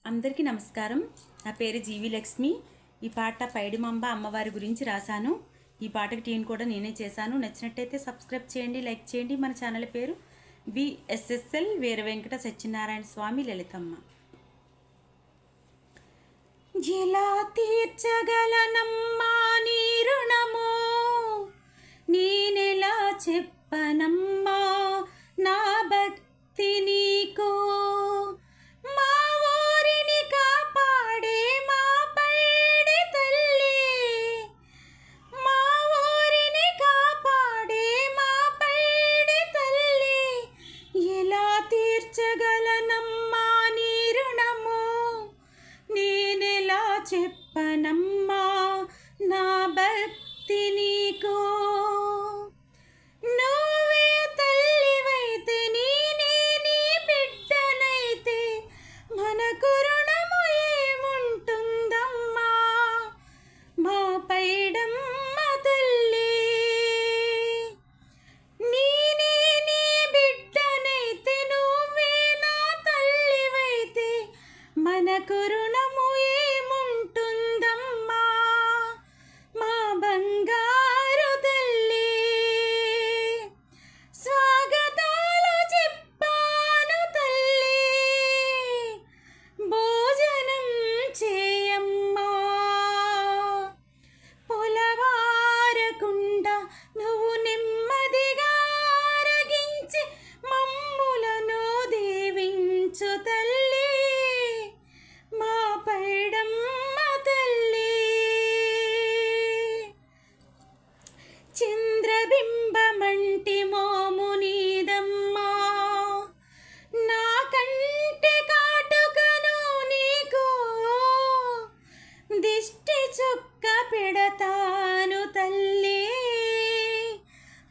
అందరికీ నమస్కారం. నా పేరు జీవి లక్ష్మి. ఈ పాట పైడిమాంబ అమ్మవారి గురించి రాశాను. ఈ పాటకి ట్యూన్ కూడా నేనే చేశాను. నచ్చినట్టయితే సబ్స్క్రైబ్ చేయండి, లైక్ చేయండి. మన ఛానల్ పేరు విఎస్ఎస్ఎల్ వీర వెంకట సత్యనారాయణ స్వామి లలితమ్మ. ఎలా తీర్చగలనమ్మా నీ రుణము, నేనెలా చెప్పనమ్మా నా భక్తి నీకు. మా ఊరిని కాపాడే మా పైడి తల్లి, మా ఊరిని కాపాడే మా పైడి తల్లి, ఎలా తీర్చగలనమ్మా నీ రుణము, నేనెలా చెప్పనమ్మా నా భక్తి నీకు. నువ్వే తల్లివైతే నేనే నీ బిడ్డనైతే మనకు రుణము ఏముంటుందమ్మా మా పైడమ్మ తల్లి. నేనే నీ బిడ్డనైతే నువ్వే నా తల్లివైతే మనకు రుణము ఏముంటుందమ్మా మా బంగారు తల్లి. స్వాగతాలు చెప్పాను తల్లి, భోజనం చేయమ్మా. పొలవారకుండా నువ్వు నెమ్మదిగా ఆరగించి మమ్ములను దీవించు తల్లి మా పైడమ్మ తల్లి. చంద్రబింబమంటి మోము నీదమ్మా, నా కంటి కాటుకను నీకు దిష్టి చుక్క పెడతాను తల్లి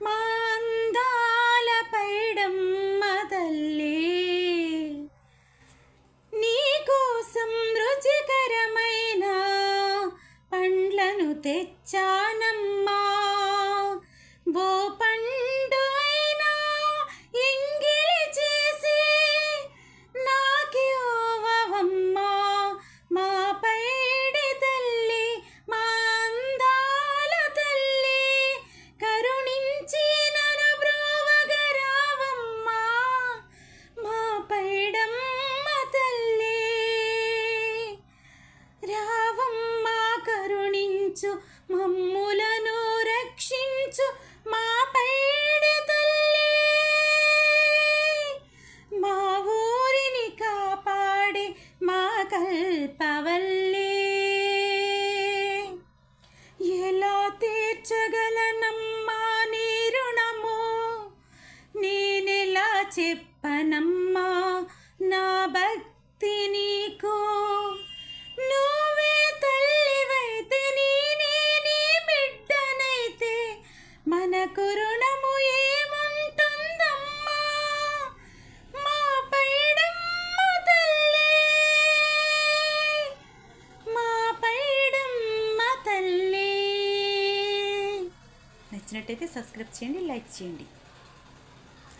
మా అందాల పైడమ్మ తల్లి. నీకోసం రుచికరమైన పండ్లను తెచ్చానమ్మా, ఓ పండు అయినా ఎంగిలి చేసి నాకివ్వవమ్మా మా పైడి తల్లి మా అందాల తల్లి. కరుణించి నన్ను బ్రోవగరావమ్మా మా పైడమ్మ తల్లి. రావమ్మా కరుణించు మమ్ములను రక్షించు మా పైడి తల్లి, మా ఊరిని కాపాడే మా కల్పవల్లి. ఎలా తీర్చగలనమ్మా నీ రుణము, నేనెలా చెప్పనమ్మా నా భక్తి నీకు. నువ్వే తల్లివైతే నేనే నీ బిడ్డనైతే మనకు రుణము ఏముంటుందమ్మా మా పైడమ్మ తల్లి, మా పైడమ్మ తల్లి. నచ్చినట్టయితే సబ్స్క్రైబ్ చేయండి, లైక్ చేయండి.